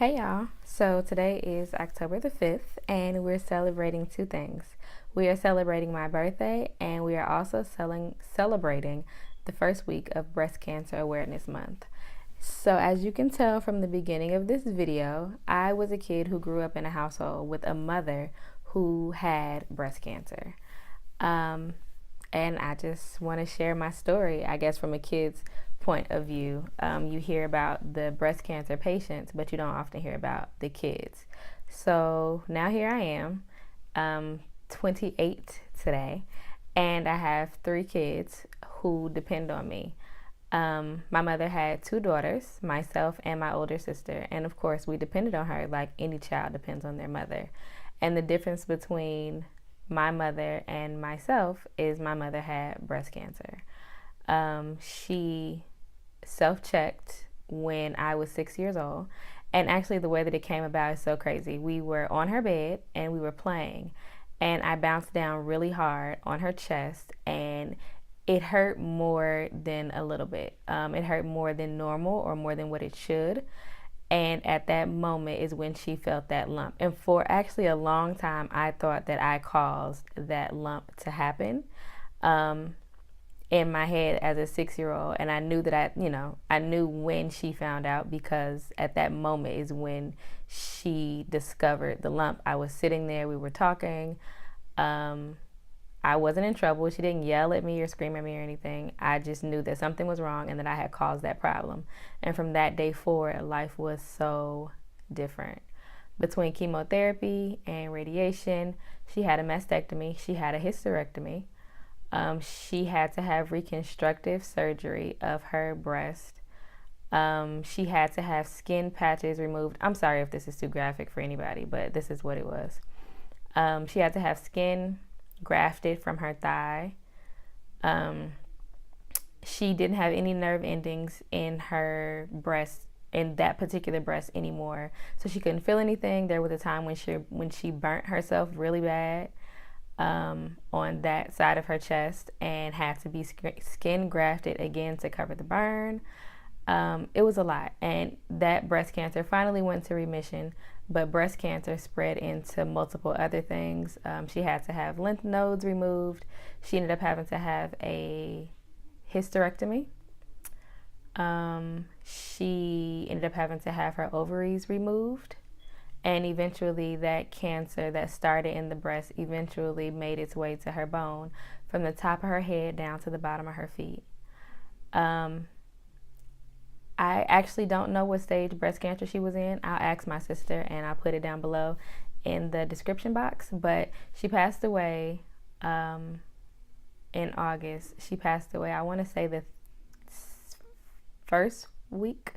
Hey y'all. So today is October the 5th, and we're celebrating two things. We are celebrating my birthday, and we are also celebrating the first week of Breast Cancer Awareness Month. So, as you can tell from the beginning of this video, I was a kid who grew up in a household with a mother who had breast cancer. Um, and I just want to share my story, I guess, from a kid's point of view. You hear about the breast cancer patients, but you don't often hear about the kids. So now here I am, 28 today, and I have three kids who depend on me. My mother had two daughters, myself and my older sister, and of course, we depended on her like any child depends on their mother. And the difference between my mother and myself is my mother had breast cancer. She self checked when I was 6 years old. And actually, the way that it came about is so crazy. We were on her bed and we were playing, and I bounced down really hard on her chest, and it hurt more than a little bit. It hurt more than normal or more than what it should. And at that moment is when she felt that lump. And for actually a long time, I thought that I caused that lump to happen. Um, in my head as a 6 year old, and I knew that I knew when she found out, because at that moment is when she discovered the lump. I was sitting there, we were talking. I wasn't in trouble. She didn't yell at me or scream at me or anything. I just knew that something was wrong and that I had caused that problem. And from that day forward, life was so different. Between chemotherapy and radiation, she had a mastectomy, she had a hysterectomy. She had to have reconstructive surgery of her breast. She had to have skin patches removed. I'm sorry if this is too graphic for anybody, but this is what it was. She had to have skin grafted from her thigh. She didn't have any nerve endings in her breast, in that particular breast anymore, so she couldn't feel anything. There was a time when she burnt herself really bad on that side of her chest and had to be skin grafted again to cover the burn. It was a lot, and that breast cancer finally went to remission, but breast cancer spread into multiple other things. She had to have lymph nodes removed. She ended up having to have a hysterectomy. She ended up having to have her ovaries removed. And eventually that cancer that started in the breast eventually made its way to her bone, from the top of her head down to the bottom of her feet. I actually don't know what stage breast cancer she was in. I'll ask my sister and I'll put it down below in the description box. But she passed away in August. She passed away, I want to say, the first week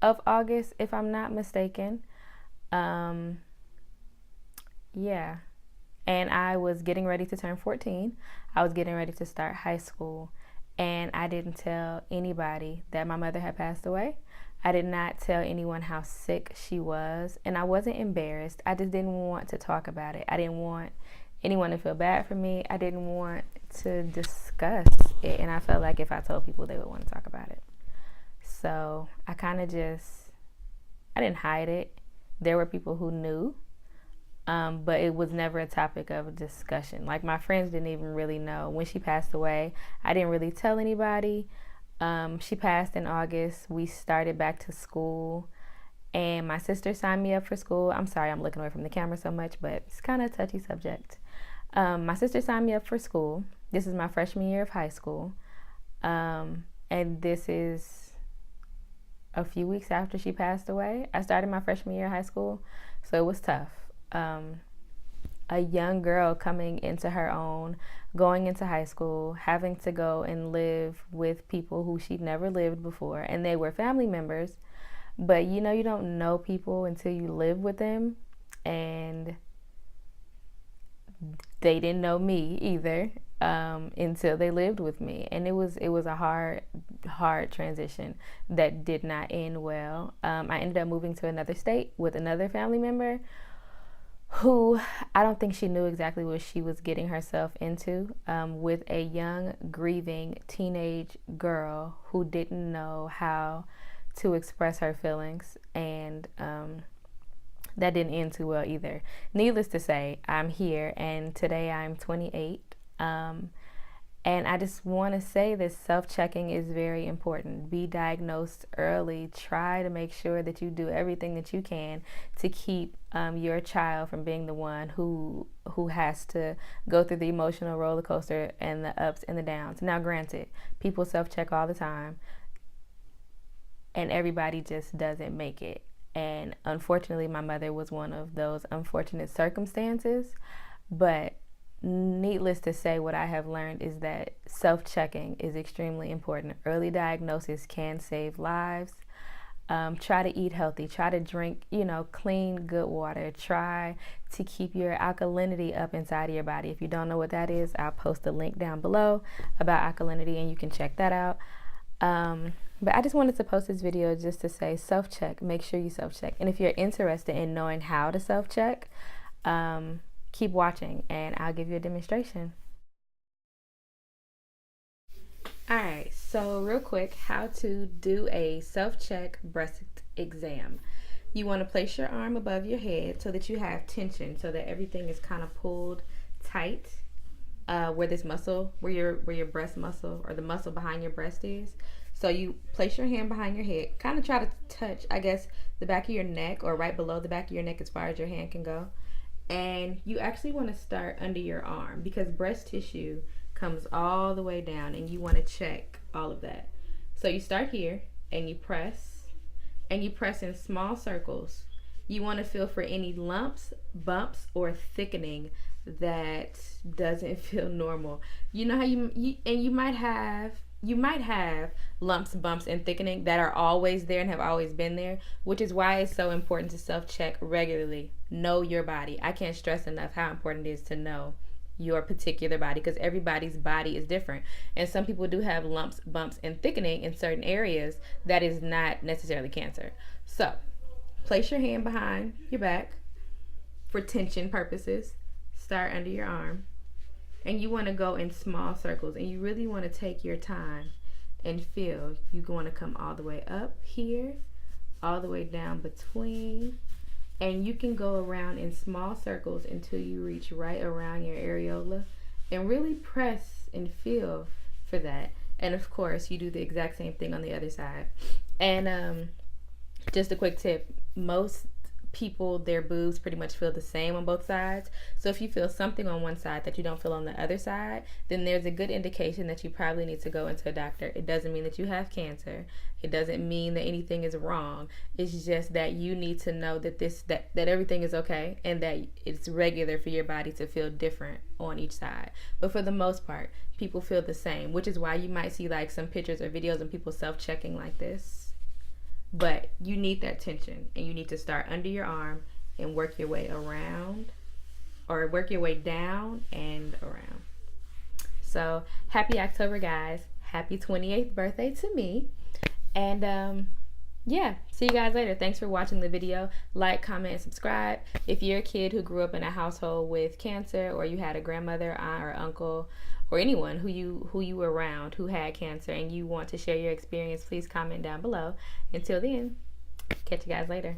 of August, if I'm not mistaken. Yeah. And I was getting ready to turn 14. I was getting ready to start high school. And I didn't tell anybody that my mother had passed away. I did not tell anyone how sick she was. And I wasn't embarrassed. I just didn't want to talk about it. I didn't want anyone to feel bad for me. I didn't want to discuss it. And I felt like if I told people, they would want to talk about it. So I kind of I didn't hide it. There were people who knew, but it was never a topic of discussion. Like, my friends didn't even really know. When she passed away, I didn't really tell anybody. She passed in August. We started back to school, and my sister signed me up for school. I'm sorry, I'm looking away from the camera so much, but it's kind of a touchy subject. My sister signed me up for school. This is my freshman year of high school, and this is a few weeks after she passed away. I started my freshman year of high school, so it was tough. A young girl coming into her own, going into high school, having to go and live with people who she'd never lived before, and they were family members, but you don't know people until you live with them, and they didn't know me either until they lived with me, and it was a hard transition that did not end well. I ended up moving to another state with another family member who I don't think she knew exactly what she was getting herself into, with a young, grieving teenage girl who didn't know how to express her feelings. And that didn't end too well either. Needless to say, I'm here, and today I'm 28. And I just want to say this: self-checking is very important. Be diagnosed early. Try to make sure that you do everything that you can to keep your child from being the one who has to go through the emotional roller coaster and the ups and the downs. Now, granted, people self-check all the time, and everybody just doesn't make it. And unfortunately, my mother was one of those unfortunate circumstances. But needless to say, what I have learned is that self-checking is extremely important. Early diagnosis can save lives. Try to eat healthy. Try to drink, clean, good water. Try to keep your alkalinity up inside of your body. If you don't know what that is, I'll post a link down below about alkalinity, and you can check that out. But I just wanted to post this video just to say self-check. Make sure you self-check. And if you're interested in knowing how to self-check, keep watching and I'll give you a demonstration. Alright, so real quick, how to do a self-check breast exam. You want to place your arm above your head so that you have tension, so that everything is kind of pulled tight where this muscle, where your breast muscle or the muscle behind your breast is. So you place your hand behind your head, kind of try to touch, I guess, the back of your neck or right below the back of your neck as far as your hand can go. And you actually want to start under your arm because breast tissue comes all the way down, and you want to check all of that. So you start here and you press in small circles. You want to feel for any lumps, bumps, or thickening that doesn't feel normal. You know how you might have lumps, bumps, and thickening that are always there and have always been there, which is why it's so important to self-check regularly. Know your body. I can't stress enough how important it is to know your particular body, because everybody's body is different. And some people do have lumps, bumps, and thickening in certain areas that is not necessarily cancer. So place your hand behind your back for tension purposes. Start under your arm. And you want to go in small circles, and you really want to take your time and feel. You want to come all the way up here, all the way down between, and you can go around in small circles until you reach right around your areola, and really press and feel for that. And of course, you do the exact same thing on the other side. And just a quick tip: most people, their boobs pretty much feel the same on both sides. So if you feel something on one side that you don't feel on the other side, then there's a good indication that you probably need to go into a doctor. It doesn't mean that you have cancer. It doesn't mean that anything is wrong. It's just that you need to know that that everything is okay, and that it's regular for your body to feel different on each side. But for the most part, people feel the same, which is why you might see like some pictures or videos of people self-checking like this. But you need that tension, and you need to start under your arm and work your way around, or work your way down and around. So happy October, guys. Happy 28th birthday to me. And yeah, see you guys later. Thanks for watching the video. Like, comment, and subscribe. If you're a kid who grew up in a household with cancer, or you had a grandmother, aunt, or uncle, or anyone who you were around who had cancer, and you want to share your experience, please comment down below. Until then, catch you guys later.